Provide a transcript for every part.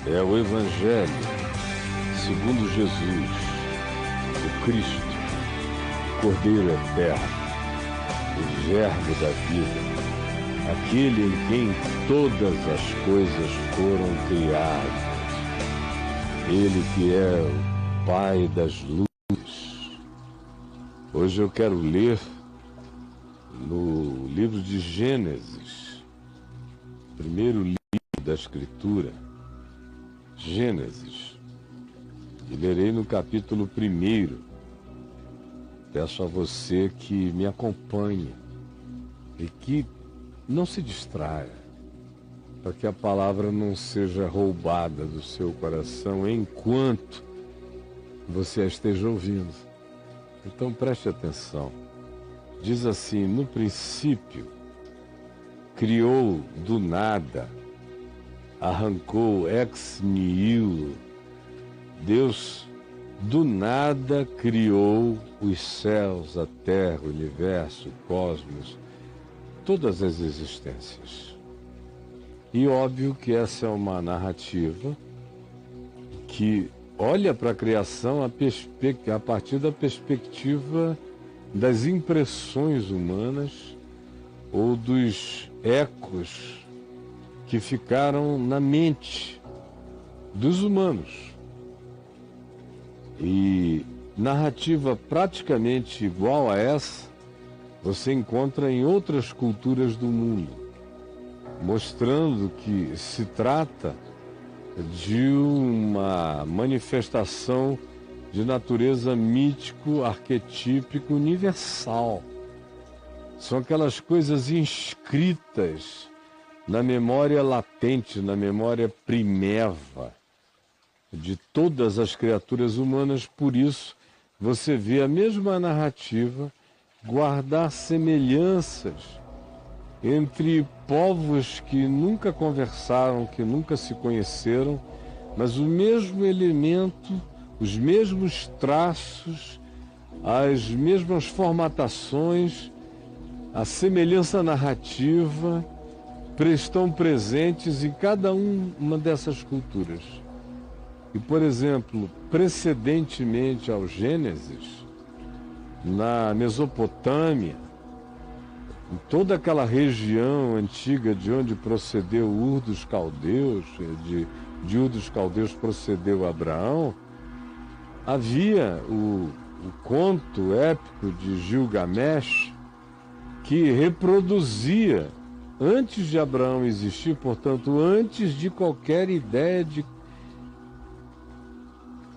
é o Evangelho segundo Jesus, o Cristo, o Cordeiro Eterno, o Verbo da vida, aquele em quem todas as coisas foram criadas, ele que é o Pai das luzes. Hoje eu quero ler no livro de Gênesis, primeiro livro da Escritura, Gênesis, e lerei no capítulo 1. Peço a você que me acompanhe e que não se distraia, para que a palavra não seja roubada do seu coração enquanto você a esteja ouvindo. Então preste atenção. Diz assim: no princípio, criou do nada, arrancou ex nihilo. Deus do nada criou os céus, a terra, o universo, o cosmos, todas as existências. E óbvio que essa é uma narrativa que olha para a criação a partir da perspectiva das impressões humanas ou dos ecos que ficaram na mente dos humanos. E narrativa praticamente igual a essa você encontra em outras culturas do mundo, mostrando que se trata de uma manifestação de natureza mítico, arquetípico, universal. São aquelas coisas inscritas na memória latente, na memória primeva de todas as criaturas humanas. Por isso, você vê a mesma narrativa guardar semelhanças entre povos que nunca conversaram, que nunca se conheceram, mas o mesmo elemento, os mesmos traços, as mesmas formatações, a semelhança narrativa estão presentes em cada uma dessas culturas. E, por exemplo, precedentemente ao Gênesis, na Mesopotâmia, em toda aquela região antiga de onde procedeu Ur dos Caldeus, de Ur dos Caldeus procedeu Abraão, havia o conto épico de Gilgamesh, que reproduzia, antes de Abraão existir, portanto, antes de qualquer ideia de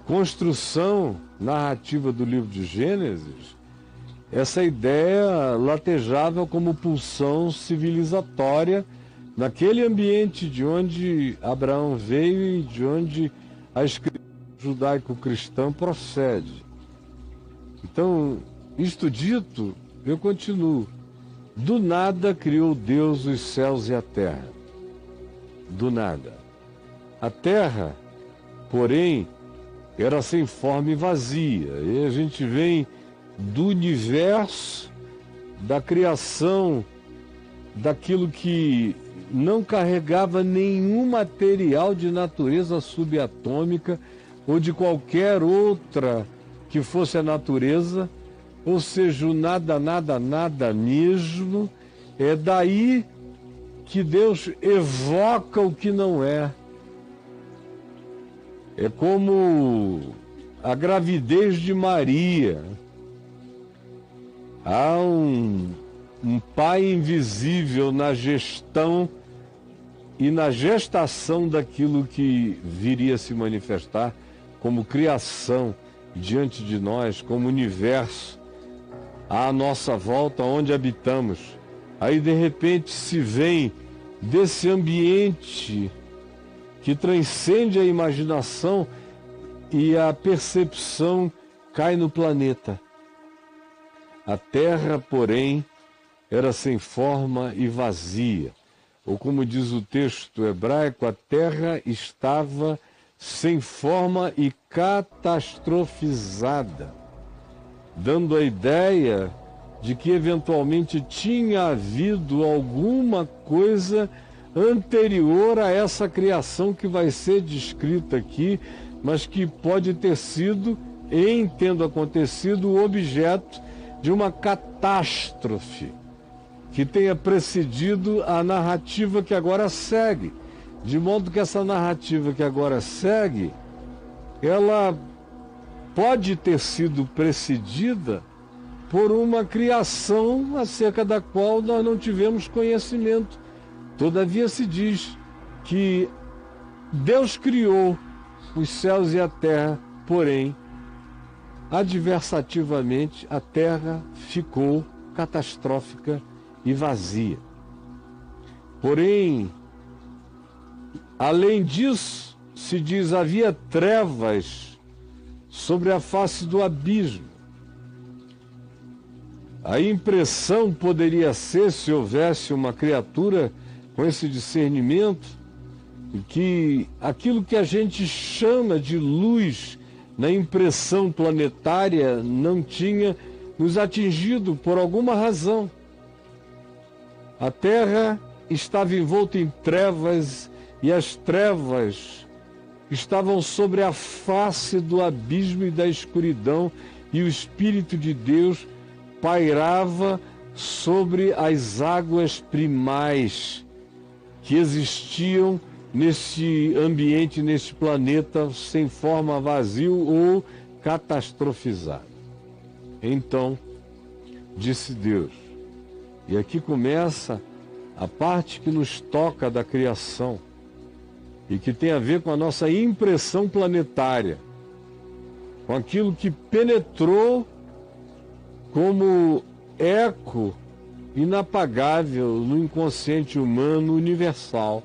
construção narrativa do livro de Gênesis, essa ideia latejava como pulsão civilizatória naquele ambiente de onde Abraão veio e de onde a escritura judaico-cristã procede. Então, isto dito, eu continuo. Do nada criou Deus os céus e a terra. Do nada. A terra, porém, era sem forma e vazia. E a gente vem do universo, da criação, daquilo que não carregava nenhum material de natureza subatômica ou de qualquer outra que fosse a natureza, ou seja, o nada, nada, nada mesmo. É daí que Deus evoca o que não é. É como a gravidez de Maria. Há um pai invisível na gestão e na gestação daquilo que viria a se manifestar como criação diante de nós, como universo à nossa volta, onde habitamos. Aí, de repente, se vem desse ambiente que transcende a imaginação e a percepção cai no planeta. A terra, porém, era sem forma e vazia. Ou como diz o texto hebraico, a terra estava sem forma e catastrofizada, dando a ideia de que eventualmente tinha havido alguma coisa anterior a essa criação que vai ser descrita aqui, mas que pode ter sido, em tendo acontecido, o objeto de uma catástrofe que tenha precedido a narrativa que agora segue. De modo que essa narrativa que agora segue, ela pode ter sido precedida por uma criação acerca da qual nós não tivemos conhecimento. Todavia se diz que Deus criou os céus e a terra, porém, adversativamente, a terra ficou catastrófica e vazia. Porém, além disso, se diz, havia trevas sobre a face do abismo. A impressão poderia ser, se houvesse uma criatura com esse discernimento, que aquilo que a gente chama de luz na impressão planetária não tinha nos atingido por alguma razão. A Terra estava envolta em trevas e as trevas estavam sobre a face do abismo e da escuridão, e o Espírito de Deus pairava sobre as águas primais que existiam nesse ambiente, nesse planeta, sem forma, vazio ou catastrofizado. Então, disse Deus, e aqui começa a parte que nos toca da criação e que tem a ver com a nossa impressão planetária, com aquilo que penetrou como eco inapagável no inconsciente humano universal.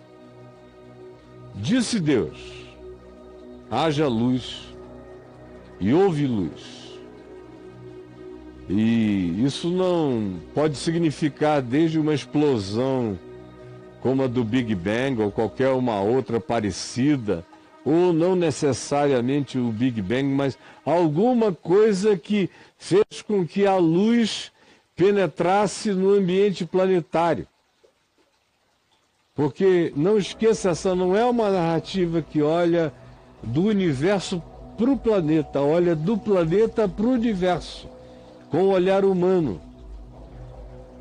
Disse Deus, haja luz, e houve luz. E isso não pode significar desde uma explosão como a do Big Bang ou qualquer uma outra parecida, ou não necessariamente o Big Bang, mas alguma coisa que fez com que a luz penetrasse no ambiente planetário. Porque, não esqueça, essa não é uma narrativa que olha do universo para o planeta, olha do planeta para o universo, com o olhar humano.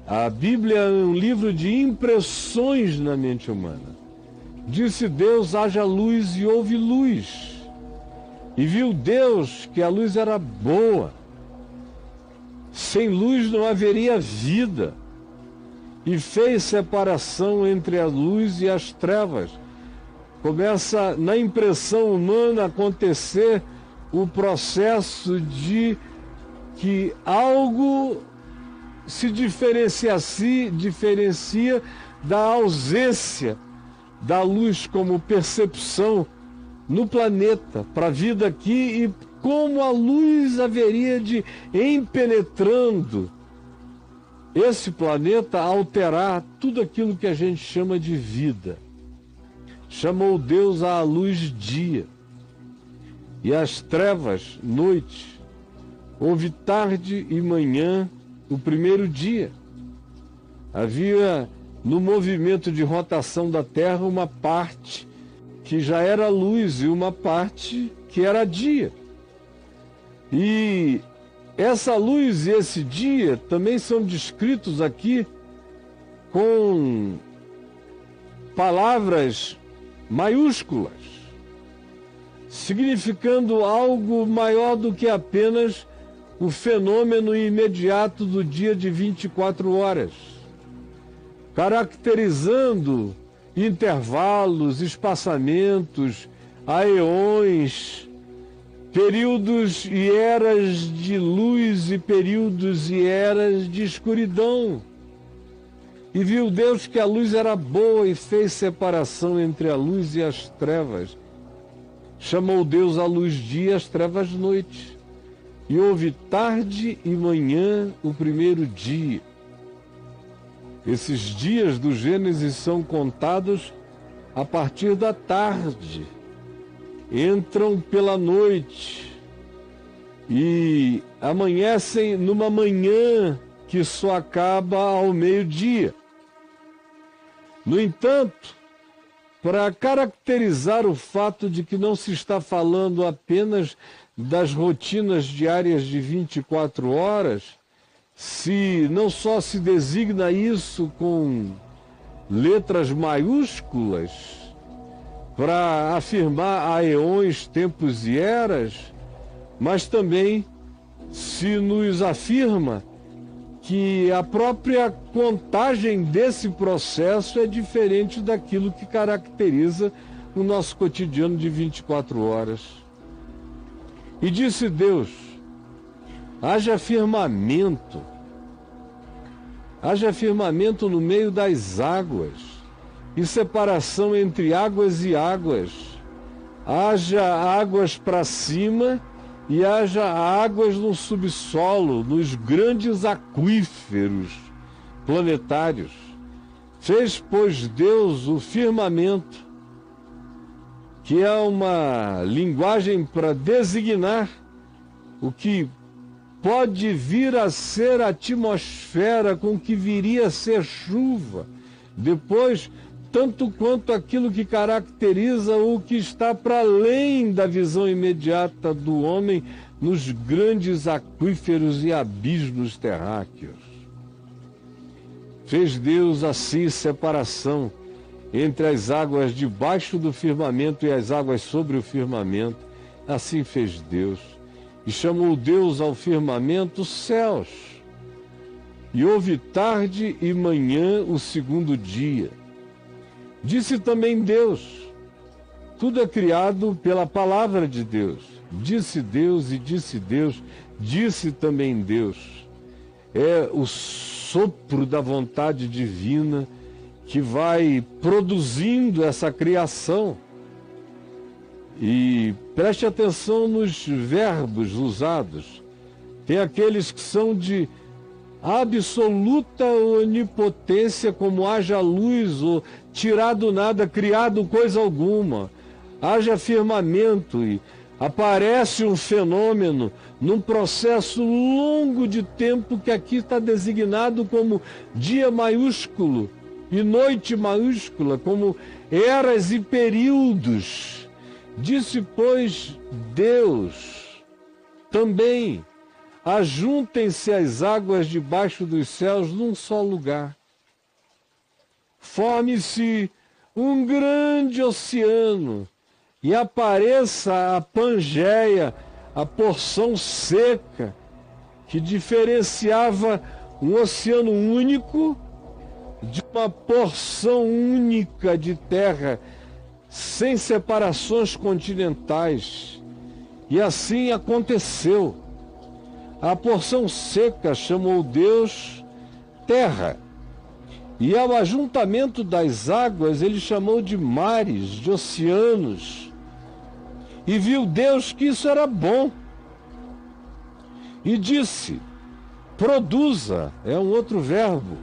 A Bíblia é um livro de impressões na mente humana. Disse Deus, haja luz, e houve luz. E viu Deus que a luz era boa. Sem luz não haveria vida. E fez separação entre a luz e as trevas. Começa na impressão humana a acontecer o processo de que algo se diferencia da ausência da luz como percepção no planeta, para a vida aqui, e como a luz haveria de, em penetrando esse planeta, alterar tudo aquilo que a gente chama de vida. Chamou Deus à luz dia, e às trevas noite. Houve tarde e manhã o primeiro dia. Havia no movimento de rotação da Terra uma parte que já era luz e uma parte que era dia. E essa luz e esse dia também são descritos aqui com palavras maiúsculas, significando algo maior do que apenas o fenômeno imediato do dia de 24 horas, caracterizando intervalos, espaçamentos, aeões, períodos e eras de luz e períodos e eras de escuridão. E viu Deus que a luz era boa e fez separação entre a luz e as trevas. Chamou Deus a luz dia e as trevas noite. E houve tarde e manhã o primeiro dia. Esses dias do Gênesis são contados a partir da tarde. Entram pela noite e amanhecem numa manhã que só acaba ao meio-dia. No entanto, para caracterizar o fato de que não se está falando apenas das rotinas diárias de 24 horas, se não só se designa isso com letras maiúsculas para afirmar aeões, tempos e eras, mas também se nos afirma que a própria contagem desse processo é diferente daquilo que caracteriza o nosso cotidiano de 24 horas. E disse Deus: haja firmamento no meio das águas, e separação entre águas e águas. Haja águas para cima e haja águas no subsolo, nos grandes aquíferos planetários. Fez, pois, Deus o firmamento, que é uma linguagem para designar o que pode vir a ser a atmosfera com que viria a ser chuva, depois, tanto quanto aquilo que caracteriza o que está para além da visão imediata do homem nos grandes aquíferos e abismos terráqueos. Fez Deus assim separação entre as águas debaixo do firmamento e as águas sobre o firmamento. Assim fez Deus. E chamou Deus ao firmamento céus. E houve tarde e manhã o segundo dia. Disse também Deus: tudo é criado pela palavra de Deus. Disse Deus e disse Deus, disse também Deus. É o sopro da vontade divina que vai produzindo essa criação. E preste atenção nos verbos usados. Tem aqueles que são de absoluta onipotência, como haja luz, ou tirar do nada, criado coisa alguma. Haja firmamento e aparece um fenômeno num processo longo de tempo que aqui está designado como dia maiúsculo e noite maiúscula, como eras e períodos. Disse, pois, Deus também: ajuntem-se as águas debaixo dos céus num só lugar. Forme-se um grande oceano e apareça a Pangeia, a porção seca, que diferenciava um oceano único de uma porção única de terra, sem separações continentais. E assim aconteceu. A porção seca chamou Deus terra, e ao ajuntamento das águas ele chamou de mares, de oceanos. E viu Deus que isso era bom. E disse: produza, é um outro verbo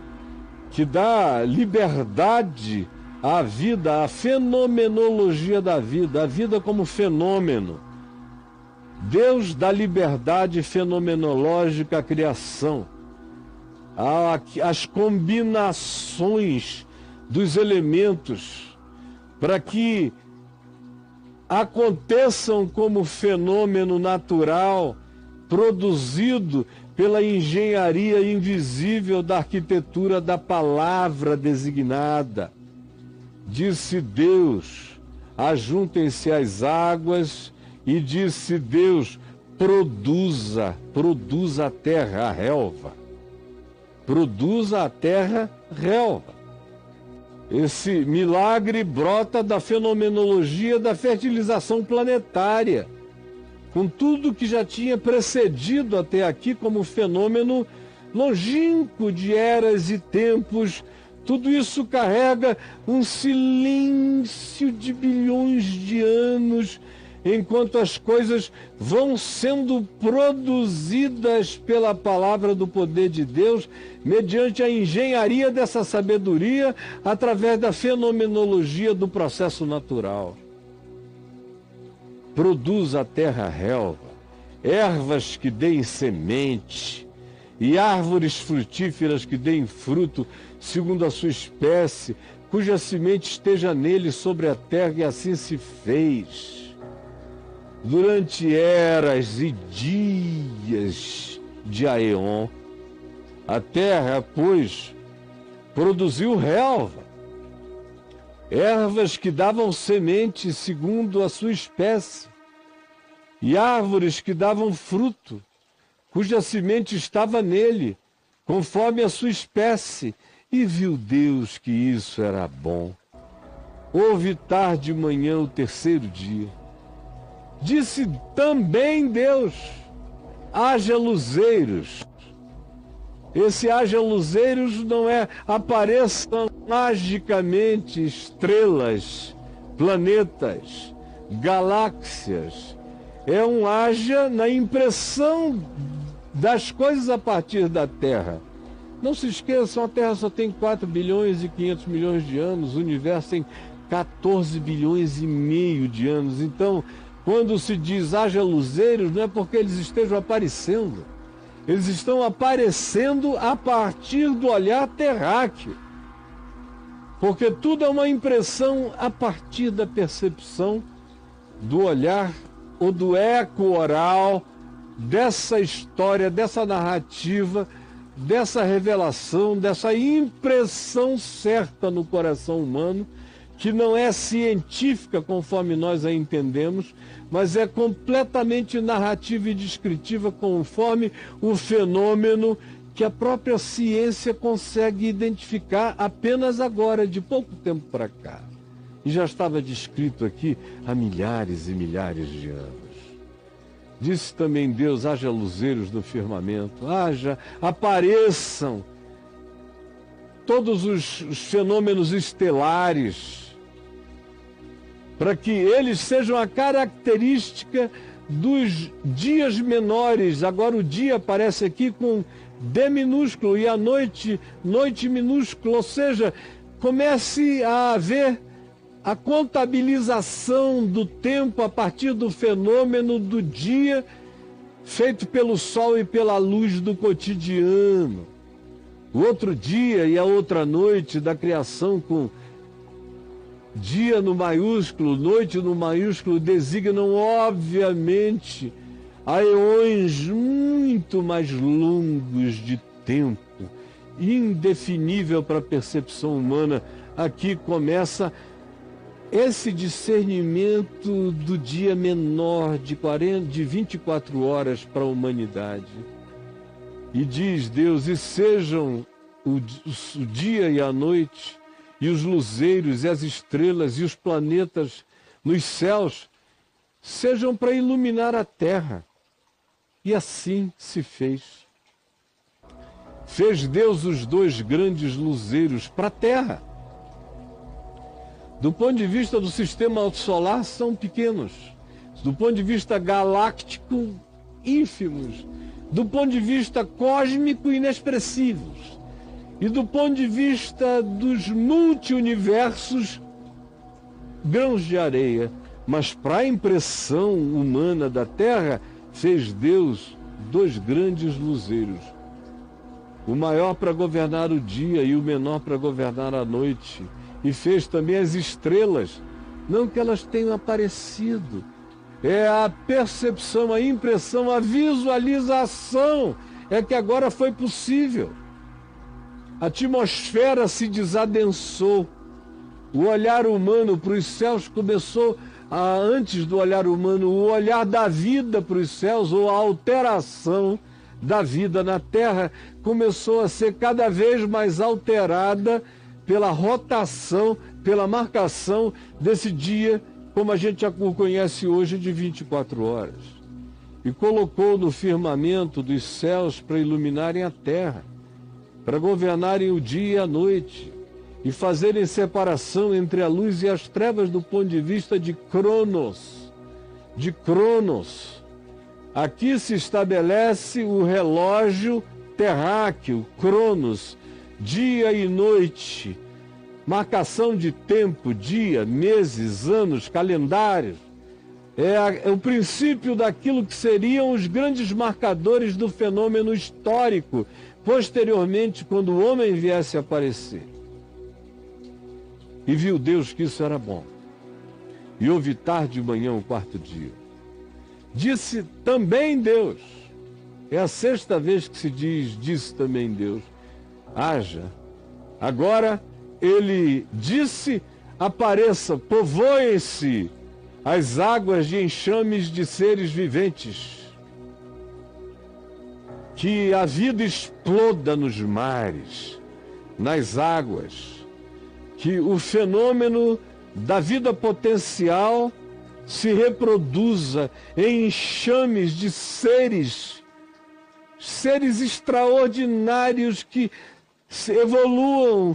que dá liberdade à vida, à fenomenologia da vida, a vida como fenômeno. Deus dá liberdade fenomenológica à criação, às combinações dos elementos, para que aconteçam como fenômeno natural, produzido pela engenharia invisível da arquitetura da palavra designada. Disse Deus: ajuntem-se as águas, e disse Deus: produza a terra, a relva. Produza a terra, relva. Esse milagre brota da fenomenologia da fertilização planetária, com tudo que já tinha precedido até aqui como fenômeno longínquo de eras e tempos. Tudo isso carrega um silêncio de bilhões de anos, enquanto as coisas vão sendo produzidas pela palavra do poder de Deus, mediante a engenharia dessa sabedoria, através da fenomenologia do processo natural. Produz a terra relva, ervas que deem semente, e árvores frutíferas que deem fruto segundo a sua espécie, cuja semente esteja nele sobre a terra, e assim se fez. Durante eras e dias de Aeon, a terra, pois, produziu relva, ervas que davam semente segundo a sua espécie, e árvores que davam fruto, cuja semente estava nele, conforme a sua espécie. E viu Deus que isso era bom. Houve tarde e manhã o terceiro dia. Disse também Deus: haja luzeiros. Esse haja luzeiros não é apareçam magicamente estrelas, planetas, galáxias. É um haja na impressão das coisas a partir da Terra. Não se esqueçam, a Terra só tem 4 bilhões e 500 milhões de anos, o universo tem 14 bilhões e meio de anos. Então, quando se diz haja luzeiros, não é porque eles estejam aparecendo. Eles estão aparecendo a partir do olhar terráqueo. Porque tudo é uma impressão a partir da percepção do olhar ou do eco oral dessa história, dessa narrativa, dessa revelação, dessa impressão certa no coração humano, que não é científica conforme nós a entendemos, mas é completamente narrativa e descritiva conforme o fenômeno que a própria ciência consegue identificar apenas agora, de pouco tempo para cá. E já estava descrito aqui há milhares e milhares de anos. Disse também Deus: haja luzeiros no firmamento, apareçam todos os fenômenos estelares, para que eles sejam a característica dos dias menores. Agora o dia aparece aqui com D minúsculo e a noite, noite minúsculo, ou seja, comece a haver a contabilização do tempo a partir do fenômeno do dia, feito pelo sol e pela luz do cotidiano. O outro dia e a outra noite da criação, com dia no maiúsculo, noite no maiúsculo, designam, obviamente, aeões muito mais longos de tempo, indefinível para a percepção humana. Aqui começa esse discernimento do dia menor de 24 horas para a humanidade. E diz Deus: e sejam o dia e a noite, e os luzeiros e as estrelas e os planetas nos céus, sejam para iluminar a terra. E assim se fez. Fez Deus os 2 grandes luzeiros para a terra. Do ponto de vista do sistema solar, são pequenos. Do ponto de vista galáctico, ínfimos. Do ponto de vista cósmico, inexpressivos. E do ponto de vista dos multi-universos, grãos de areia. Mas para a impressão humana da Terra, fez Deus 2 grandes luzeiros. O maior para governar o dia e o menor para governar a noite. E fez também as estrelas, não que elas tenham aparecido, é a percepção, a impressão, a visualização, é que agora foi possível. A atmosfera se desadensou, o olhar humano para os céus começou, antes do olhar humano, o olhar da vida para os céus, ou a alteração da vida na Terra, começou a ser cada vez mais alterada pela rotação, pela marcação desse dia, como a gente já o conhece hoje, de 24 horas. E colocou no firmamento dos céus para iluminarem a terra, para governarem o dia e a noite, e fazerem separação entre a luz e as trevas do ponto de vista de Cronos. De Cronos. Aqui se estabelece o relógio terráqueo, Cronos, dia e noite, marcação de tempo, dia, meses, anos, calendários. É o princípio daquilo que seriam os grandes marcadores do fenômeno histórico, posteriormente, quando o homem viesse a aparecer. E viu Deus que isso era bom. E houve tarde e manhã o quarto dia. Disse também Deus. É a sexta vez que se diz, disse também Deus. Haja. Agora ele disse, apareça, povoem-se as águas de enxames de seres viventes. Que a vida exploda nos mares, nas águas. Que o fenômeno da vida potencial se reproduza em enxames de seres extraordinários que se evoluam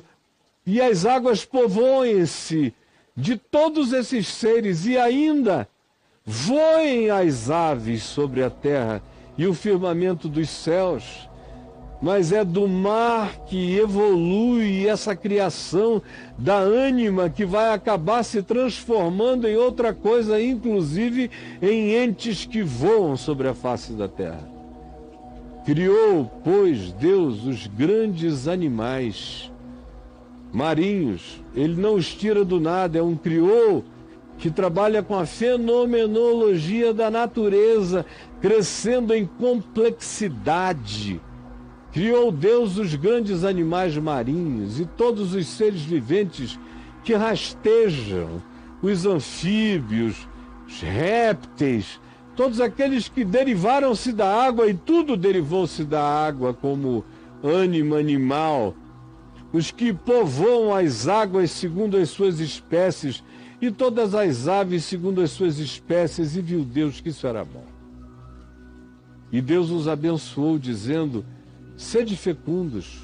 e as águas povoem-se de todos esses seres e ainda voem as aves sobre a terra e o firmamento dos céus. Mas é do mar que evolui essa criação da ânima que vai acabar se transformando em outra coisa, inclusive em entes que voam sobre a face da terra. Criou, pois, Deus os grandes animais marinhos. Ele não os tira do nada, é um criou que trabalha com a fenomenologia da natureza, crescendo em complexidade. Criou Deus os grandes animais marinhos e todos os seres viventes que rastejam, os anfíbios, os répteis, todos aqueles que derivaram-se da água, e tudo derivou-se da água como ânima animal, os que povoam as águas segundo as suas espécies, e todas as aves segundo as suas espécies, e viu Deus que isso era bom. E Deus os abençoou, dizendo, sede fecundos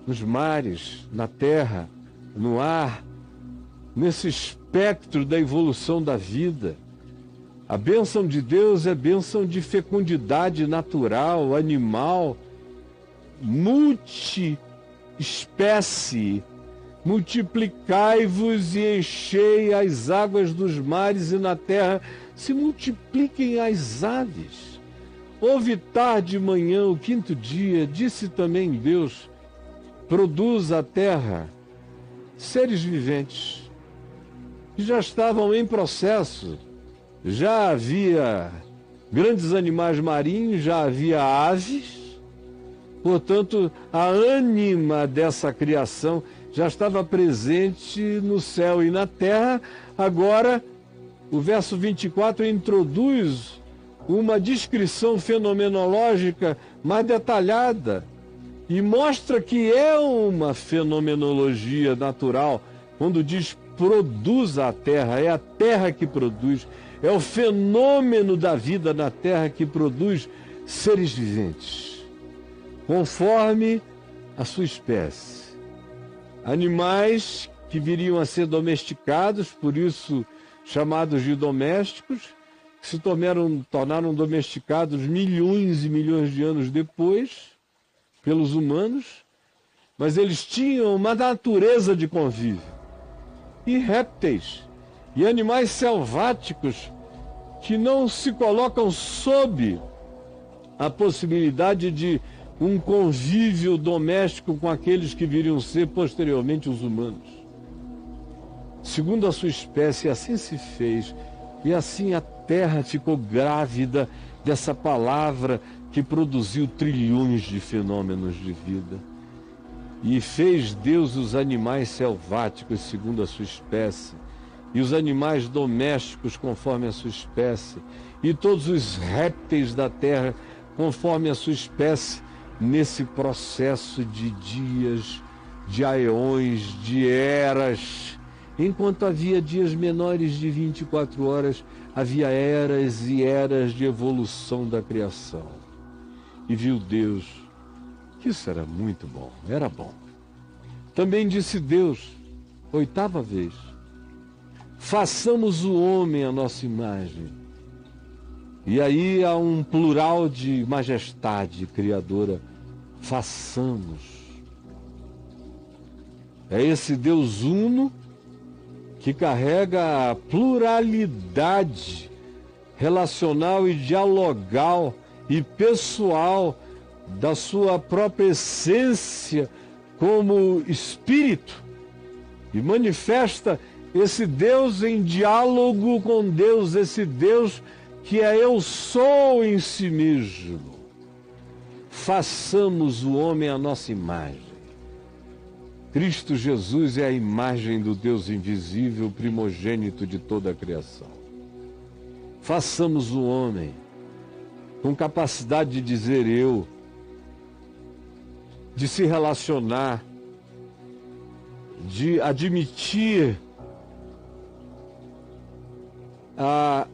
nos mares, na terra, no ar, nesse espectro da evolução da vida. A bênção de Deus é bênção de fecundidade natural, animal, multi-espécie. Multiplicai-vos e enchei as águas dos mares e na terra se multipliquem as aves. Houve tarde e manhã, o quinto dia, disse também Deus, produz a terra seres viventes, que já estavam em processo. Já havia grandes animais marinhos, já havia aves, portanto, a ânima dessa criação já estava presente no céu e na terra. Agora, o verso 24 introduz uma descrição fenomenológica mais detalhada e mostra que é uma fenomenologia natural. Quando diz produz a terra, é a terra que produz, é o fenômeno da vida na terra que produz seres viventes, conforme a sua espécie. Animais que viriam a ser domesticados, por isso chamados de domésticos, que se tornaram domesticados milhões e milhões de anos depois, pelos humanos, mas eles tinham uma natureza de convívio. E répteis, e animais selváticos, que não se colocam sob a possibilidade de um convívio doméstico com aqueles que viriam ser posteriormente os humanos. Segundo a sua espécie, assim se fez, e assim a terra ficou grávida dessa palavra que produziu trilhões de fenômenos de vida. E fez Deus os animais selváticos segundo a sua espécie, e os animais domésticos conforme a sua espécie, e todos os répteis da terra conforme a sua espécie, nesse processo de dias, de aeões, de eras. Enquanto havia dias menores de 24 horas, havia eras e eras de evolução da criação. E viu Deus que isso era muito bom, era bom. Também disse Deus, oitava vez, façamos o homem à nossa imagem. E aí há um plural de majestade criadora, façamos. É esse Deus uno que carrega a pluralidade relacional e dialogal e pessoal da sua própria essência como espírito, e manifesta esse Deus em diálogo com Deus, esse Deus que é eu sou em si mesmo. Façamos o homem à nossa imagem. Cristo Jesus é a imagem do Deus invisível, primogênito de toda a criação. Façamos o homem com capacidade de dizer eu, de se relacionar, de admitir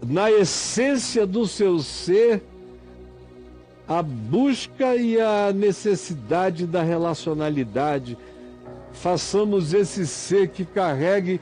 na essência do seu ser a busca e a necessidade da relacionalidade. Façamos esse ser que carregue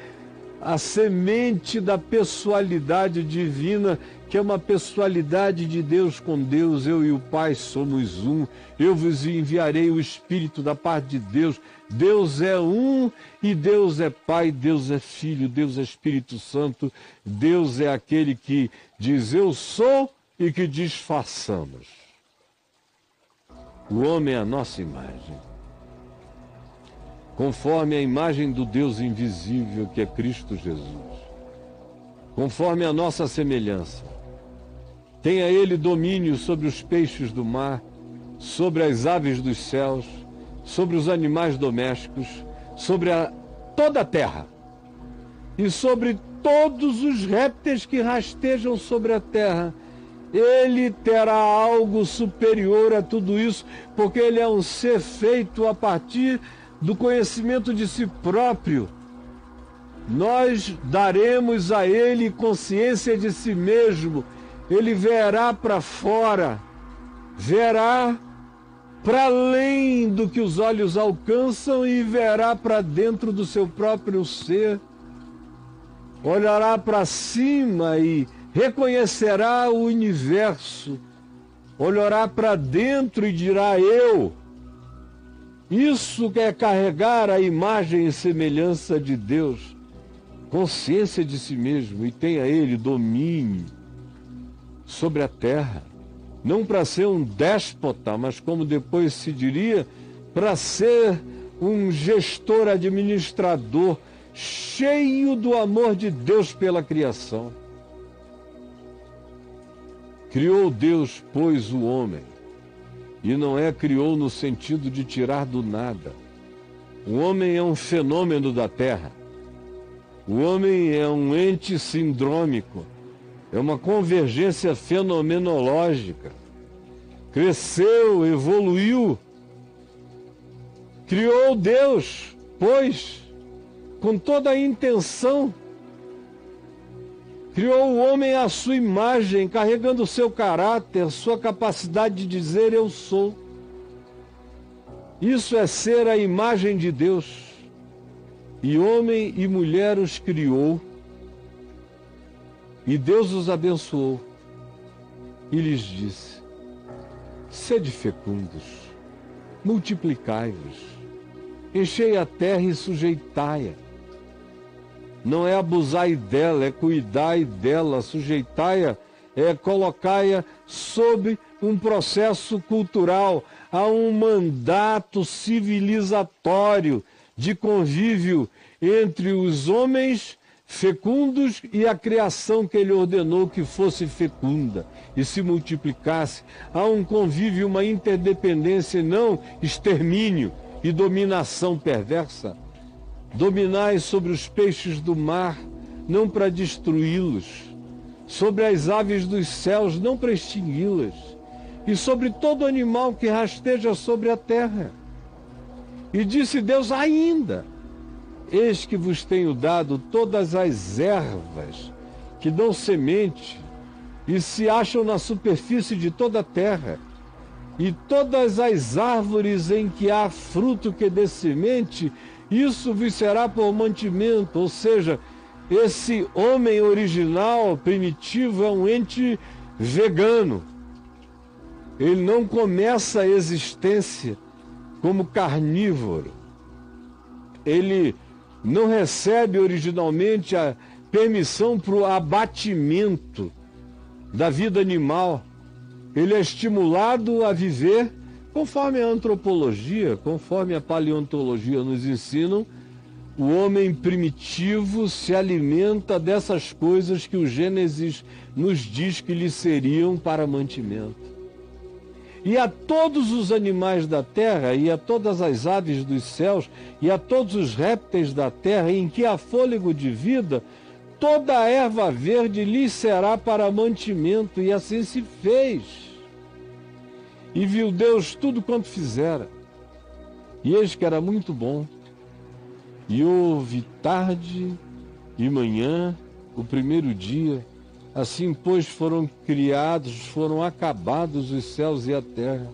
a semente da pessoalidade divina, que é uma pessoalidade de Deus com Deus. Eu e o Pai somos um. Eu vos enviarei o Espírito da parte de Deus. Deus é um e Deus é Pai, Deus é Filho, Deus é Espírito Santo. Deus é aquele que diz eu sou e que diz façamos. O homem é a nossa imagem, conforme a imagem do Deus invisível que é Cristo Jesus, conforme a nossa semelhança. Tenha ele domínio sobre os peixes do mar, sobre as aves dos céus, sobre os animais domésticos, sobre toda a terra e sobre todos os répteis que rastejam sobre a terra. Ele terá algo superior a tudo isso, porque ele é um ser feito a partir do conhecimento de si próprio. Nós daremos a ele consciência de si mesmo. Ele verá para fora, verá para além do que os olhos alcançam e verá para dentro do seu próprio ser. Olhará para cima e reconhecerá o universo. Olhará para dentro e dirá eu. Isso é carregar a imagem e semelhança de Deus, consciência de si mesmo, e tenha ele domínio sobre a terra, não para ser um déspota, mas como depois se diria, para ser um gestor, administrador, cheio do amor de Deus pela criação. Criou Deus, pois, o homem, e não criou no sentido de tirar do nada. O homem é um fenômeno da terra. O homem é um ente sindrômico. É uma convergência fenomenológica. Cresceu, evoluiu. Criou Deus, pois, com toda a intenção. Criou o homem à sua imagem, carregando o seu caráter, sua capacidade de dizer eu sou. Isso é ser a imagem de Deus. E homem e mulher os criou. E Deus os abençoou. E lhes disse: sede fecundos, multiplicai-vos, enchei a terra e sujeitai-a. Não é abusai dela, é cuidai dela, sujeitai-a, é colocai-a sob um processo cultural, a um mandato civilizatório de convívio entre os homens fecundos e a criação que ele ordenou que fosse fecunda e se multiplicasse. Há um convívio, uma interdependência, não extermínio e dominação perversa. Dominai sobre os peixes do mar, não para destruí-los, sobre as aves dos céus, não para extingui-las, e sobre todo animal que rasteja sobre a terra. E disse Deus ainda: eis que vos tenho dado todas as ervas que dão semente e se acham na superfície de toda a terra, e todas as árvores em que há fruto que dê semente, isso vos será por mantimento. Ou seja, esse homem original, primitivo, é um ente vegano. Ele não começa a existência como carnívoro. Ele não recebe originalmente a permissão para o abatimento da vida animal. Ele é estimulado a viver conforme a antropologia, conforme a paleontologia nos ensinam, o homem primitivo se alimenta dessas coisas que o Gênesis nos diz que lhe seriam para mantimento. E a todos os animais da terra, e a todas as aves dos céus, e a todos os répteis da terra, em que há fôlego de vida, toda a erva verde lhe será para mantimento, e assim se fez. E viu Deus tudo quanto fizera, e eis que era muito bom. E houve tarde e manhã, o primeiro dia. Assim, pois, foram acabados os céus e a terra.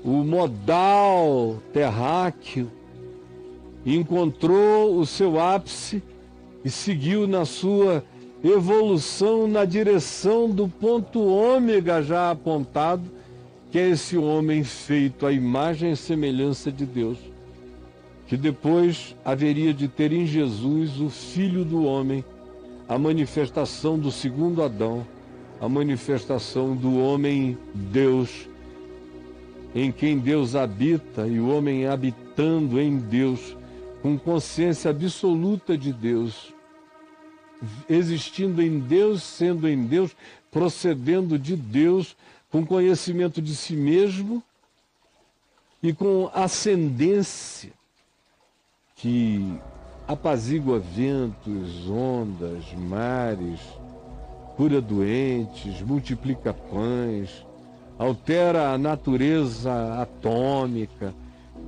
O modal terráqueo encontrou o seu ápice e seguiu na sua evolução na direção do ponto ômega já apontado, que é esse homem feito à imagem e semelhança de Deus, que depois haveria de ter em Jesus o Filho do homem, a manifestação do segundo Adão, a manifestação do homem Deus, em quem Deus habita, e o homem habitando em Deus, com consciência absoluta de Deus, existindo em Deus, sendo em Deus, procedendo de Deus, com conhecimento de si mesmo e com ascendência que apazigua ventos, ondas, mares, cura doentes, multiplica pães, altera a natureza atômica,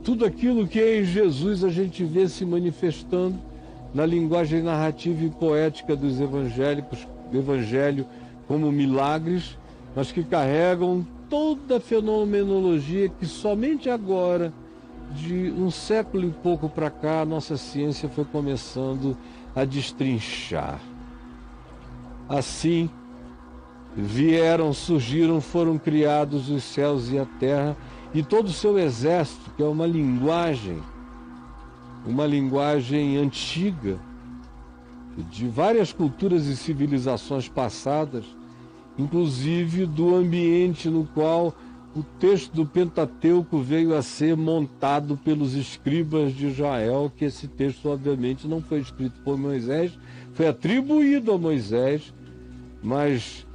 tudo aquilo que em Jesus a gente vê se manifestando na linguagem narrativa e poética dos evangelho como milagres, mas que carregam toda a fenomenologia que somente agora, de um século e pouco para cá, a nossa ciência foi começando a destrinchar. Assim, surgiram, foram criados os céus e a terra e todo o seu exército, que é uma linguagem antiga, de várias culturas e civilizações passadas, inclusive do ambiente no qual o texto do Pentateuco veio a ser montado pelos escribas de Israel, que esse texto, obviamente, não foi escrito por Moisés, foi atribuído a Moisés, mas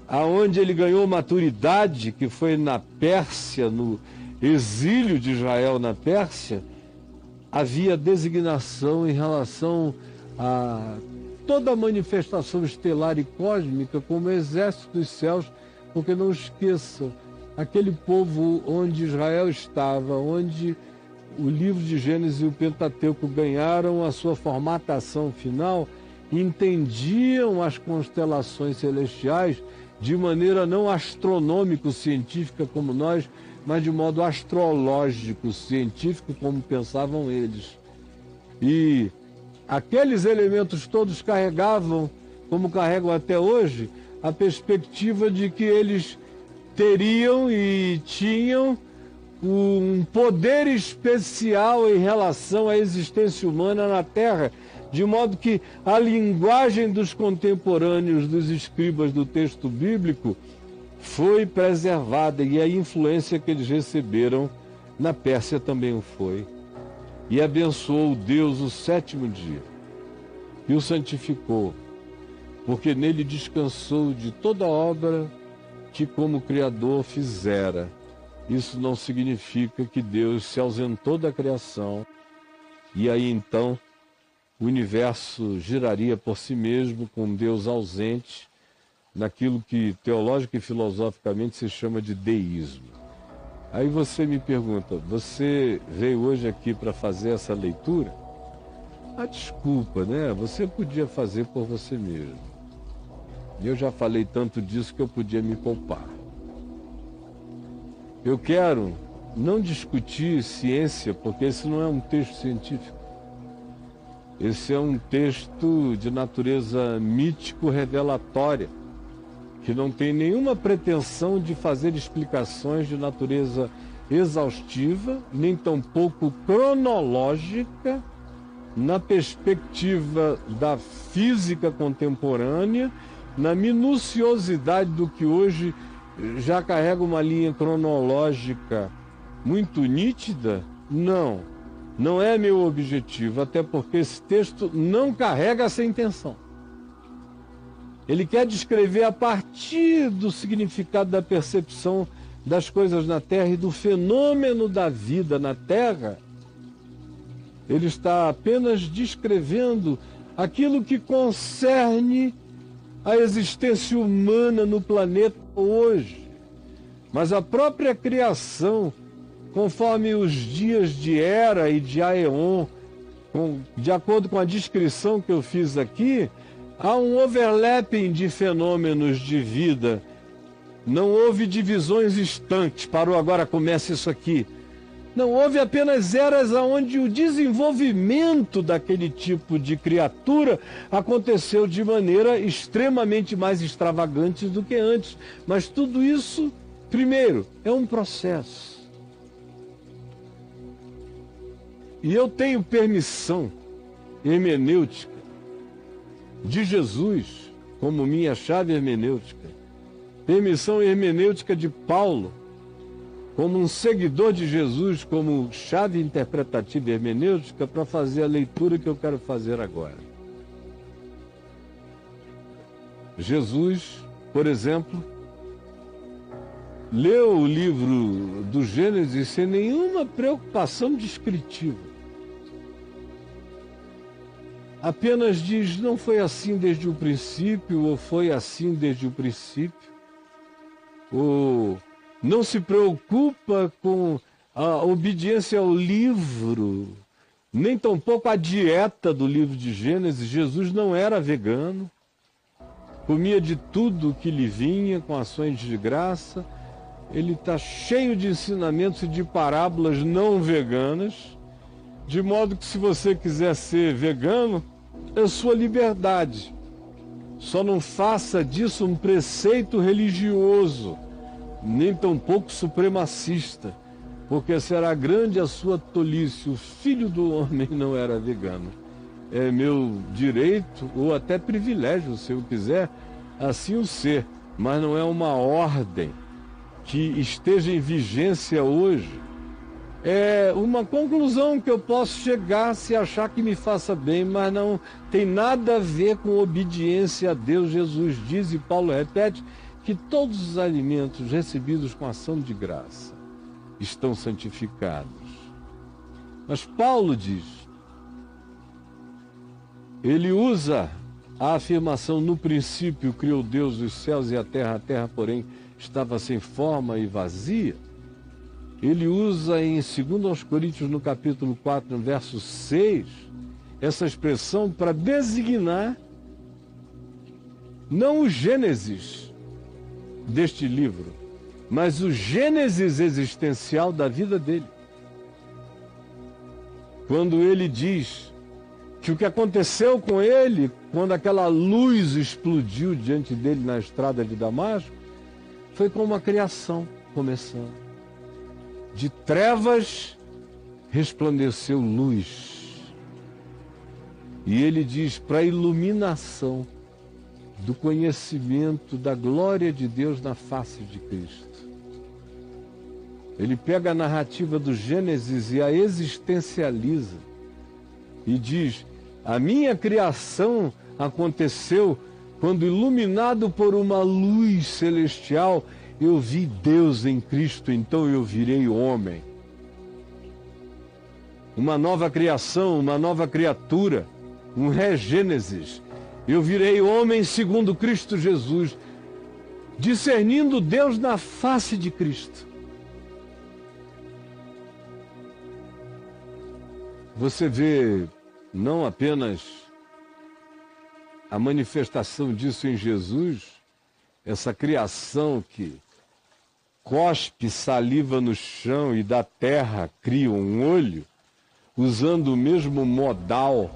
aonde ele ganhou maturidade, que foi na Pérsia, no exílio de Israel na Pérsia, havia designação em relação a toda a manifestação estelar e cósmica como exército dos céus, porque não esqueçam, aquele povo onde Israel estava, onde o livro de Gênesis e o Pentateuco ganharam a sua formatação final, entendiam as constelações celestiais de maneira não astronômico-científica como nós, mas de modo astrológico-científico, como pensavam eles. E aqueles elementos todos carregavam, como carregam até hoje, a perspectiva de que eles teriam e tinham um poder especial em relação à existência humana na Terra, de modo que a linguagem dos contemporâneos dos escribas do texto bíblico foi preservada, e a influência que eles receberam na Pérsia também o foi. E abençoou Deus o sétimo dia e o santificou, porque nele descansou de toda obra que como Criador fizera. Isso não significa que Deus se ausentou da criação e aí então o universo giraria por si mesmo com Deus ausente, naquilo que teológica e filosoficamente se chama de deísmo. Aí você me pergunta, você veio hoje aqui para fazer essa leitura? Ah, desculpa, né? Você podia fazer por você mesmo. Eu já falei tanto disso que eu podia me poupar. Eu quero não discutir ciência, porque esse não é um texto científico. Esse é um texto de natureza mítico-revelatória, que não tem nenhuma pretensão de fazer explicações de natureza exaustiva, nem tampouco cronológica, na perspectiva da física contemporânea, na minuciosidade do que hoje já carrega uma linha cronológica muito nítida. Não. Não é meu objetivo, até porque esse texto não carrega essa intenção. Ele quer descrever a partir do significado da percepção das coisas na Terra e do fenômeno da vida na Terra. Ele está apenas descrevendo aquilo que concerne a existência humana no planeta hoje. Mas a própria criação, conforme os dias de Era e de Aeon, de acordo com a descrição que eu fiz aqui, há um overlapping de fenômenos de vida. Não houve divisões estanques, parou, agora começa isso aqui. Não, houve apenas eras onde o desenvolvimento daquele tipo de criatura aconteceu de maneira extremamente mais extravagante do que antes. Mas tudo isso, primeiro, é um processo. E eu tenho permissão hermenêutica de Jesus como minha chave hermenêutica, permissão hermenêutica de Paulo como um seguidor de Jesus, como chave interpretativa hermenêutica para fazer a leitura que eu quero fazer agora. Jesus, por exemplo, leu o livro do Gênesis sem nenhuma preocupação descritiva. Apenas diz, não foi assim desde o princípio, ou foi assim desde o princípio, ou não se preocupa com a obediência ao livro, nem tampouco a dieta do livro de Gênesis. Jesus não era vegano, comia de tudo que lhe vinha com ações de graça. Ele está cheio de ensinamentos e de parábolas não veganas, de modo que se você quiser ser vegano, é sua liberdade. Só não faça disso um preceito religioso, nem tampouco supremacista, porque será grande a sua tolice. O Filho do Homem não era vegano. É meu direito, ou até privilégio, se eu quiser assim o ser, mas não é uma ordem que esteja em vigência hoje. É uma conclusão que eu posso chegar se achar que me faça bem, mas não tem nada a ver com obediência a Deus. Jesus diz, e Paulo repete, que todos os alimentos recebidos com ação de graça estão santificados. Mas Paulo diz, ele usa a afirmação, no princípio criou Deus os céus e a terra, porém, estava sem forma e vazia. Ele usa em 2 Coríntios, no capítulo 4, no verso 6, essa expressão para designar não o Gênesis deste livro, mas o Gênesis existencial da vida dele. Quando ele diz que o que aconteceu com ele, quando aquela luz explodiu diante dele na estrada de Damasco, foi como uma criação começando. De trevas resplandeceu luz. E ele diz, para a iluminação do conhecimento da glória de Deus na face de Cristo. Ele pega a narrativa do Gênesis e a existencializa e diz, a minha criação aconteceu quando, iluminado por uma luz celestial, eu vi Deus em Cristo, então eu virei homem. Uma nova criação, uma nova criatura, um regênesis. Eu virei homem segundo Cristo Jesus, discernindo Deus na face de Cristo. Você vê não apenas a manifestação disso em Jesus, essa criação que cospe saliva no chão e da terra cria um olho, usando o mesmo modal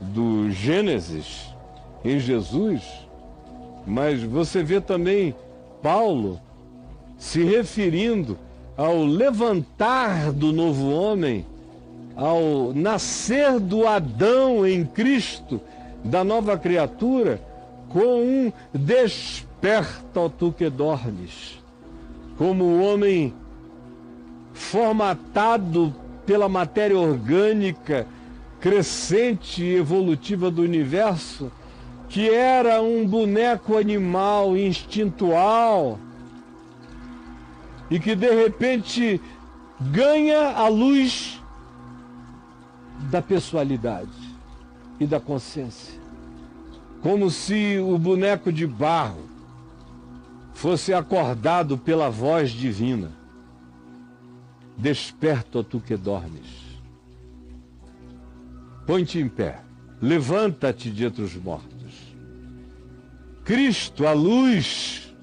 do Gênesis em Jesus, mas você vê também Paulo se referindo ao levantar do novo homem, ao nascer do Adão em Cristo, da nova criatura, com um desperta, ó tu que dormes, como o homem formatado pela matéria orgânica crescente e evolutiva do universo, que era um boneco animal instintual e que de repente ganha a luz da pessoalidade e da consciência, como se o boneco de barro fosse acordado pela voz divina: desperta, tu que dormes, põe-te em pé, levanta-te de entre os mortos. Cristo, a luz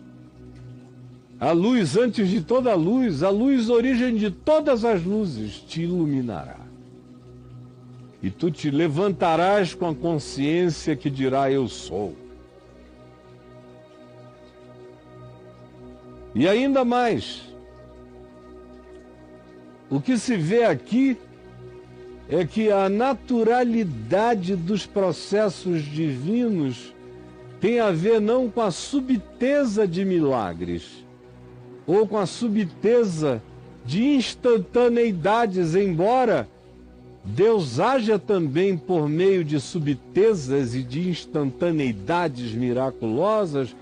antes de toda a luz, origem de todas as luzes, te iluminará. E tu te levantarás com a consciência que dirá: eu sou. E ainda mais, o que se vê aqui é que a naturalidade dos processos divinos tem a ver não com a subteza de milagres, ou com a subteza de instantaneidades, embora Deus haja também por meio de subtezas e de instantaneidades miraculosas,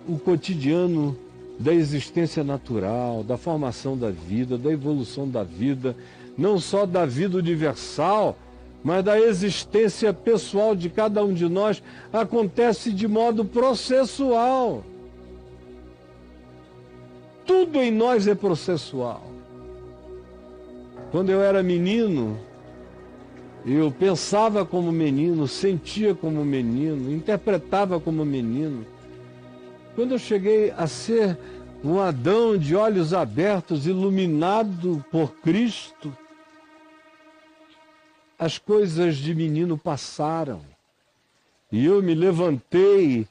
o cotidiano da existência natural, da formação da vida, da evolução da vida, não só da vida universal, mas da existência pessoal de cada um de nós, acontece de modo processual. Tudo em nós é processual. Quando eu era menino, eu pensava como menino, sentia como menino, interpretava como menino. Quando eu cheguei a ser um Adão de olhos abertos, iluminado por Cristo, as coisas de menino passaram. E eu me levantei,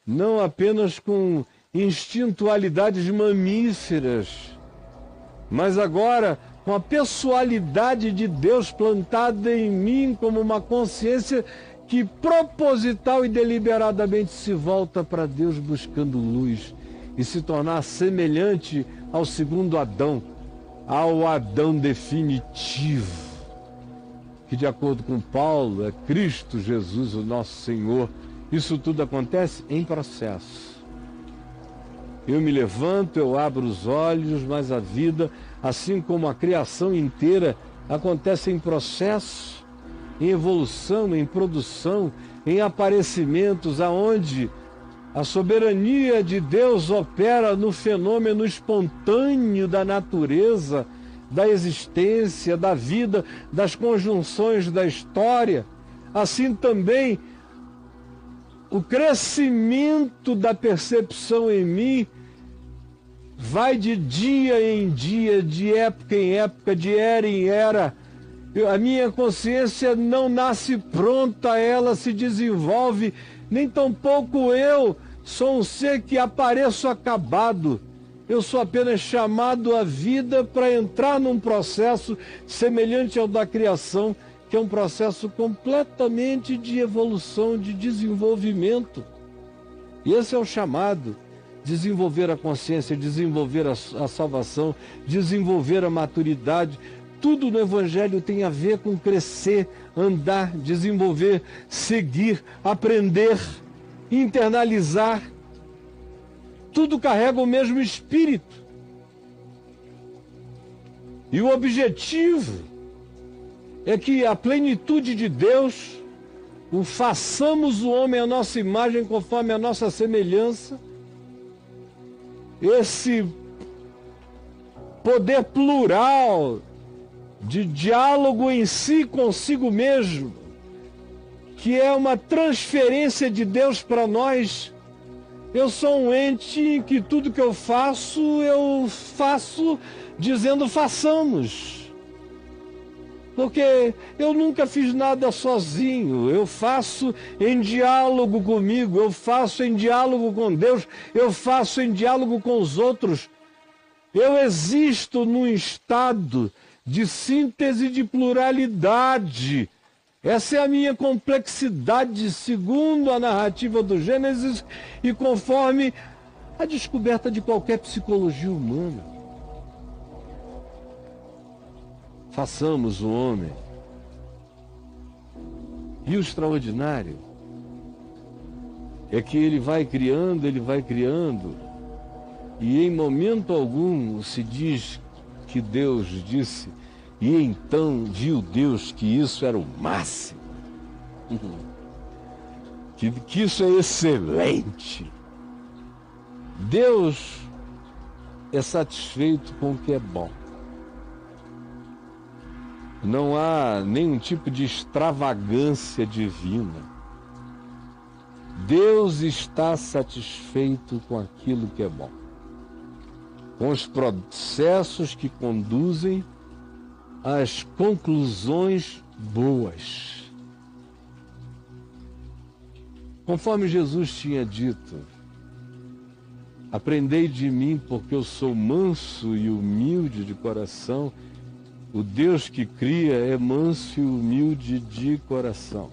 não apenas com instintualidades mamíferas, mas agora com a pessoalidade de Deus plantada em mim como uma consciência que proposital e deliberadamente se volta para Deus buscando luz e se tornar semelhante ao segundo Adão, ao Adão definitivo, que de acordo com Paulo é Cristo Jesus, o nosso Senhor. Isso tudo acontece em processo. Eu me levanto, eu abro os olhos, mas a vida, assim como a criação inteira, acontece em processo, em evolução, em produção, em aparecimentos, aonde a soberania de Deus opera no fenômeno espontâneo da natureza, da existência, da vida, das conjunções da história. Assim também o crescimento da percepção em mim vai de dia em dia, de época em época, de era em era. A minha consciência não nasce pronta, ela se desenvolve, nem tampouco eu sou um ser que apareço acabado. Eu sou apenas chamado à vida para entrar num processo semelhante ao da criação, que é um processo completamente de evolução, de desenvolvimento. E esse é o chamado: desenvolver a consciência, desenvolver a salvação, desenvolver a maturidade. Tudo no Evangelho tem a ver com crescer, andar, desenvolver, seguir, aprender, internalizar. Tudo carrega o mesmo espírito. E o objetivo é que a plenitude de Deus, o façamos o homem à nossa imagem, conforme a nossa semelhança, esse poder plural de diálogo em si consigo mesmo, que é uma transferência de Deus para nós. Eu sou um ente em que tudo que eu faço dizendo façamos. Porque eu nunca fiz nada sozinho, eu faço em diálogo comigo, eu faço em diálogo com Deus, eu faço em diálogo com os outros. Eu existo num estado de síntese de pluralidade. Essa é a minha complexidade, segundo a narrativa do Gênesis e conforme a descoberta de qualquer psicologia humana. façamos o homem. E o extraordinário é que ele vai criando, e em momento algum se diz que Deus disse, e então viu Deus que isso era o máximo, que isso é excelente. Deus é satisfeito com o que é bom. Não há nenhum tipo de extravagância divina. Deus está satisfeito com aquilo que é bom, com os processos que conduzem às conclusões boas. Conforme Jesus tinha dito, aprendei de mim, porque eu sou manso e humilde de coração. O Deus que cria é manso e humilde de coração.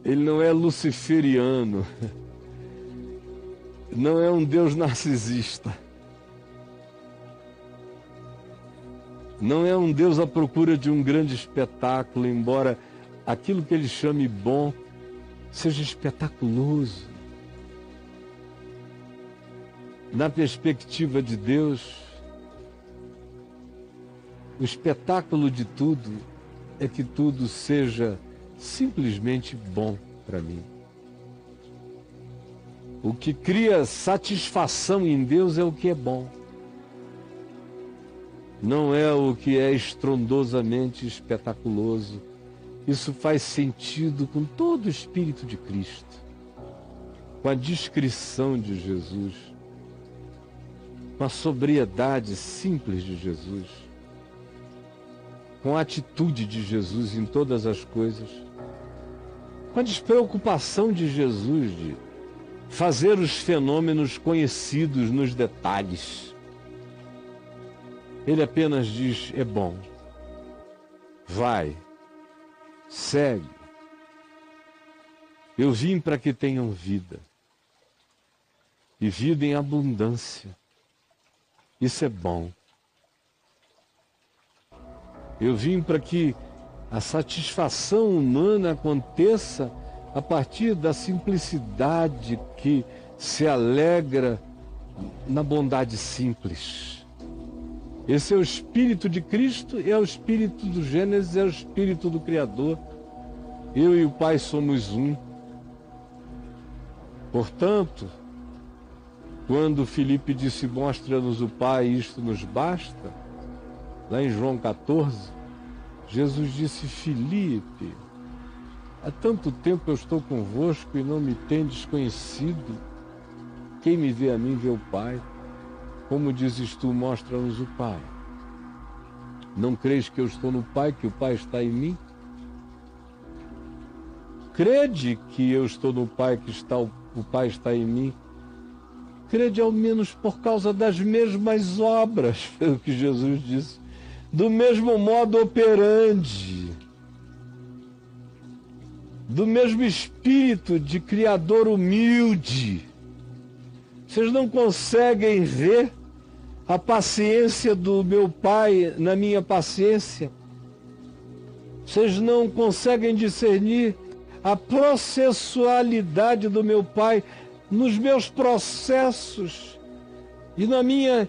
Ele não é luciferiano. Não é um Deus narcisista. Não é um Deus à procura de um grande espetáculo, embora aquilo que ele chame bom seja espetaculoso. Na perspectiva de Deus, o espetáculo de tudo é que tudo seja simplesmente bom para mim. O que cria satisfação em Deus é o que é bom. Não é o que é estrondosamente espetaculoso. Isso faz sentido com todo o Espírito de Cristo, com a discrição de Jesus, com a sobriedade simples de Jesus, com a atitude de Jesus em todas as coisas, com a despreocupação de Jesus de fazer os fenômenos conhecidos nos detalhes. Ele apenas diz, é bom, vai, segue. Eu vim para que tenham vida, e vida em abundância. Isso é bom. Eu vim para que a satisfação humana aconteça a partir da simplicidade que se alegra na bondade simples. Esse é o Espírito de Cristo, é o Espírito do Gênesis, é o Espírito do Criador. Eu e o Pai somos um. Portanto, quando Filipe disse, mostra-nos o Pai, isto nos basta, lá em João 14, Jesus disse, Filipe, há tanto tempo eu estou convosco e não me tendes conhecido. Quem me vê a mim vê o Pai. Como dizes tu, mostra-nos o Pai. Não creis que eu estou no Pai, que o Pai está em mim? Crede que eu estou no Pai, que o Pai está em mim. Crede ao menos por causa das mesmas obras, foi o que Jesus disse. Do mesmo modo operandi, do mesmo espírito de Criador humilde. Vocês não conseguem ver a paciência do meu Pai na minha paciência? Vocês não conseguem discernir a processualidade do meu Pai nos meus processos e na minha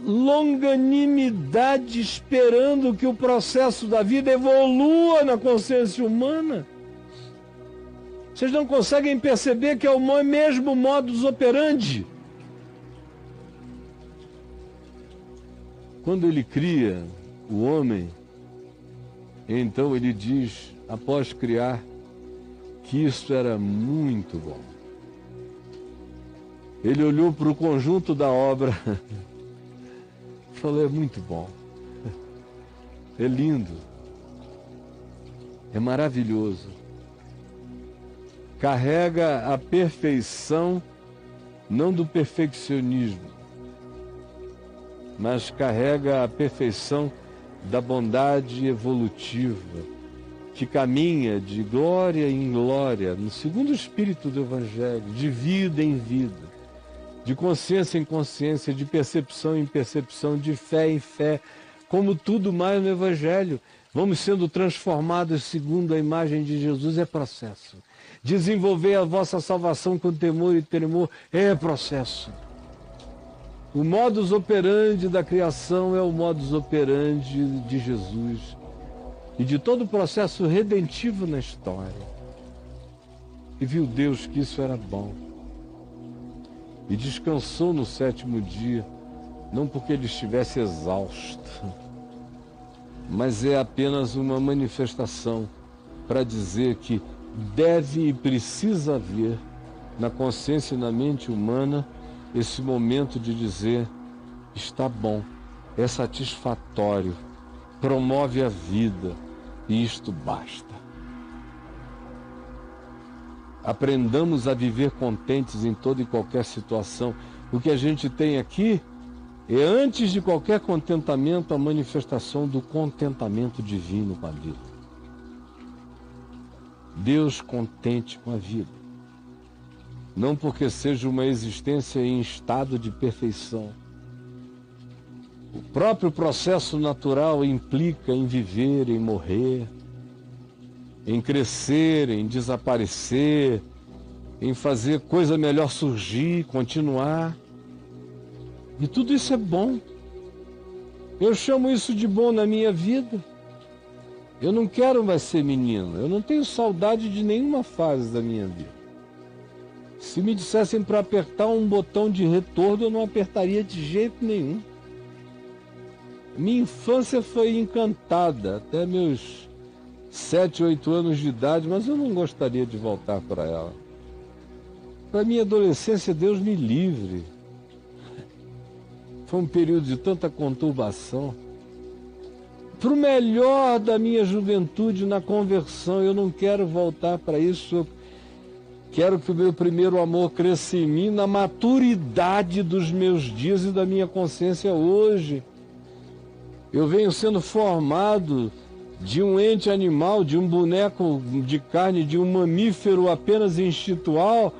longanimidade, esperando que o processo da vida evolua na consciência humana? Vocês não conseguem perceber que é o mesmo modus operandi? Quando ele cria o homem, então ele diz, após criar, que isso era muito bom. Ele olhou para o conjunto da obra e falou, é muito bom, é lindo, é maravilhoso. Carrega a perfeição, não do perfeccionismo, mas carrega a perfeição da bondade evolutiva, que caminha de glória em glória, no segundo espírito do Evangelho, de vida em vida, de consciência em consciência, de percepção em percepção, de fé em fé, como tudo mais no Evangelho. Vamos sendo transformados segundo a imagem de Jesus, é processo. Desenvolver a vossa salvação com temor e tremor é processo. O modus operandi da criação é o modus operandi de Jesus e de todo o processo redentivo na história. E viu Deus que isso era bom. E descansou no 7º dia, não porque ele estivesse exausto, mas é apenas uma manifestação para dizer que deve e precisa haver na consciência e na mente humana esse momento de dizer: está bom, é satisfatório, promove a vida e isto basta. Aprendamos a viver contentes em toda e qualquer situação. O que a gente tem aqui é, antes de qualquer contentamento, a manifestação do contentamento divino com a vida. Deus contente com a vida. Não porque seja uma existência em estado de perfeição. O próprio processo natural implica em viver, em morrer, em crescer, em desaparecer, em fazer coisa melhor surgir, continuar. E tudo isso é bom. Eu chamo isso de bom na minha vida. Eu não quero mais ser menino. Eu não tenho saudade de nenhuma fase da minha vida. Se me dissessem para apertar um botão de retorno, eu não apertaria de jeito nenhum. Minha infância foi encantada até meus 7, 8 anos de idade, mas eu não gostaria de voltar para ela. Para minha adolescência, Deus me livre. Foi um período de tanta conturbação. Para o melhor da minha juventude na conversão, eu não quero voltar para isso. Eu quero que o meu primeiro amor cresça em mim na maturidade dos meus dias e da minha consciência hoje. Eu venho sendo formado de um ente animal, de um boneco de carne, de um mamífero apenas instintual,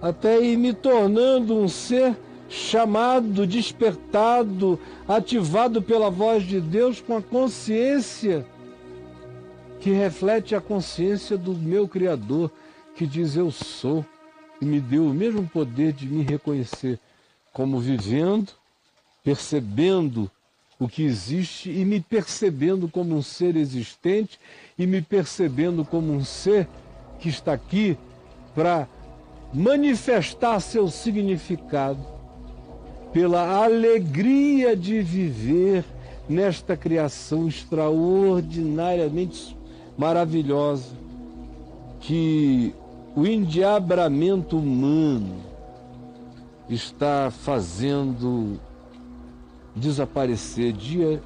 até ir me tornando um ser chamado, despertado, ativado pela voz de Deus com a consciência que reflete a consciência do meu Criador, que diz: eu sou, e me deu o mesmo poder de me reconhecer como vivendo, percebendo o que existe e me percebendo como um ser existente e me percebendo como um ser que está aqui para manifestar seu significado pela alegria de viver nesta criação extraordinariamente maravilhosa que o endiabramento humano está fazendo desaparecer dia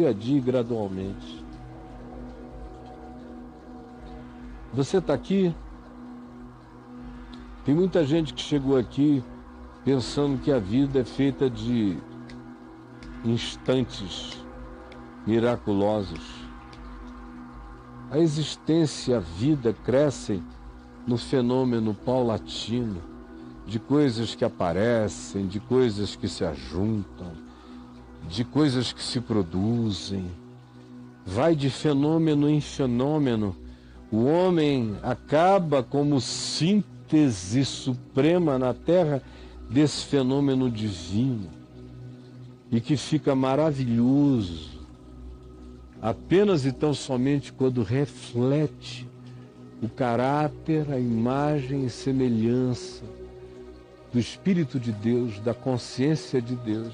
a dia e gradualmente. Você está aqui? Tem muita gente que chegou aqui pensando que a vida é feita de instantes miraculosos. A existência e a vida crescem no fenômeno paulatino, de coisas que aparecem, de coisas que se ajuntam, de coisas que se produzem. Vai de fenômeno em fenômeno. O homem acaba como síntese suprema na Terra desse fenômeno divino e que fica maravilhoso apenas e tão somente quando reflete o caráter, a imagem e semelhança do Espírito de Deus, da consciência de Deus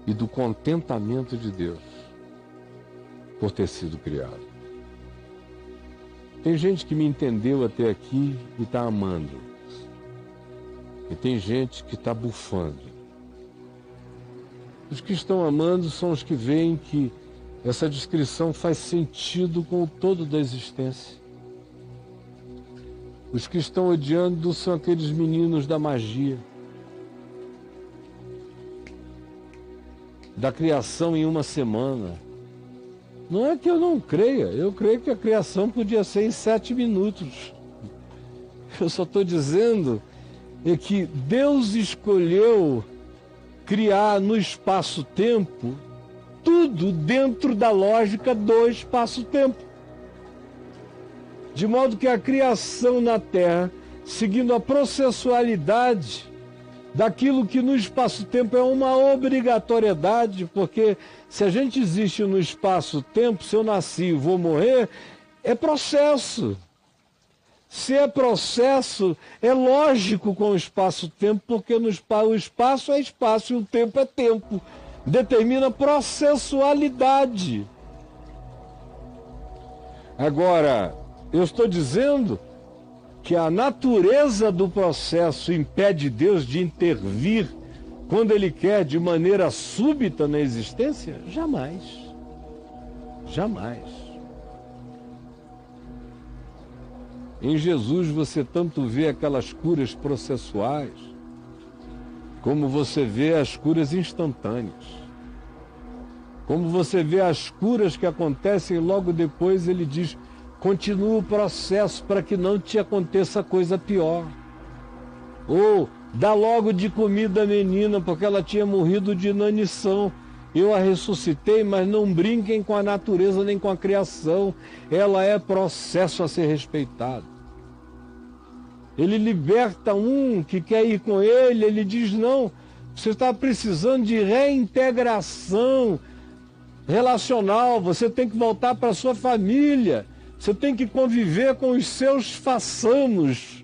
e do contentamento de Deus por ter sido criado. Tem gente que me entendeu até aqui e está amando. E tem gente que está bufando. Os que estão amando são os que veem que essa descrição faz sentido com o todo da existência. Os que estão odiando são aqueles meninos da magia, da criação em uma semana. Não é que eu não creia, eu creio que a criação podia ser em 7 minutos. Eu só estou dizendo é que Deus escolheu criar no espaço-tempo tudo dentro da lógica do espaço-tempo. De modo que a criação na Terra, seguindo a processualidade daquilo que no espaço-tempo é uma obrigatoriedade, porque se a gente existe no espaço-tempo, se eu nasci e vou morrer, é processo. Se é processo, é lógico com o espaço-tempo, porque o espaço é espaço e o tempo é tempo. Determina processualidade. Agora, eu estou dizendo que a natureza do processo impede Deus de intervir quando Ele quer de maneira súbita na existência? Jamais. Jamais. Em Jesus você tanto vê aquelas curas processuais, como você vê as curas instantâneas. Como você vê as curas que acontecem logo depois, ele diz: continua o processo para que não te aconteça coisa pior. Ou dá logo de comida à menina, porque ela tinha morrido de inanição. Eu a ressuscitei, mas não brinquem com a natureza nem com a criação. Ela é processo a ser respeitado. Ele liberta um que quer ir com ele, ele diz: não, você está precisando de reintegração relacional, você tem que voltar para a sua família, você tem que conviver com os seus façanos,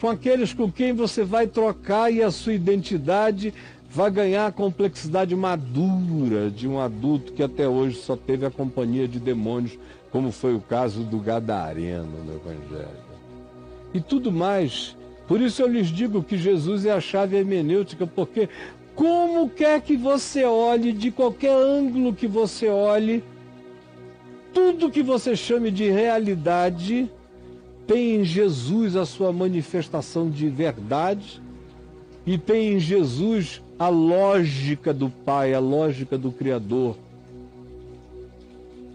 com aqueles com quem você vai trocar, e a sua identidade vai ganhar a complexidade madura de um adulto que até hoje só teve a companhia de demônios, como foi o caso do Gadareno no Evangelho. E tudo mais. Por isso eu lhes digo que Jesus é a chave hermenêutica, porque como quer que você olhe, de qualquer ângulo que você olhe, tudo que você chame de realidade tem em Jesus a sua manifestação de verdade, e tem em Jesus a lógica do Pai, a lógica do Criador,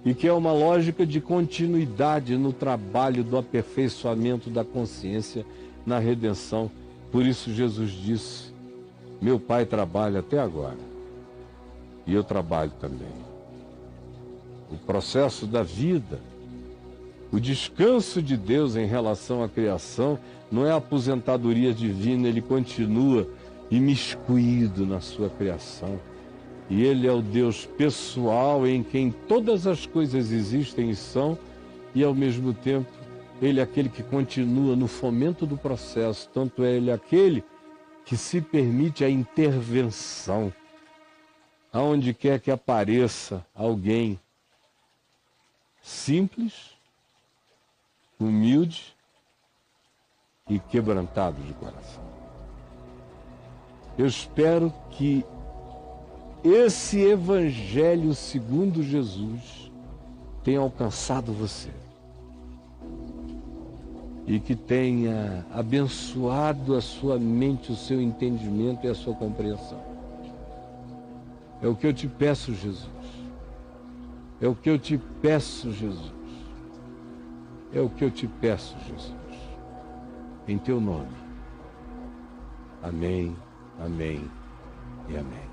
e que é uma lógica de continuidade no trabalho do aperfeiçoamento da consciência na redenção. Por isso Jesus disse: meu Pai trabalha até agora, e eu trabalho também. O processo da vida, o descanso de Deus em relação à criação, não é a aposentadoria divina, ele continua imiscuído na sua criação. E ele é o Deus pessoal em quem todas as coisas existem e são, e ao mesmo tempo ele é aquele que continua no fomento do processo, tanto é ele aquele que se permite a intervenção, aonde quer que apareça alguém simples, humilde e quebrantado de coração. Eu espero que esse Evangelho segundo Jesus tenha alcançado você e que tenha abençoado a sua mente, o seu entendimento e a sua compreensão. É o que eu te peço, Jesus. É o que eu te peço, Jesus. É o que eu te peço, Jesus. Em teu nome. Amém, amém e amém.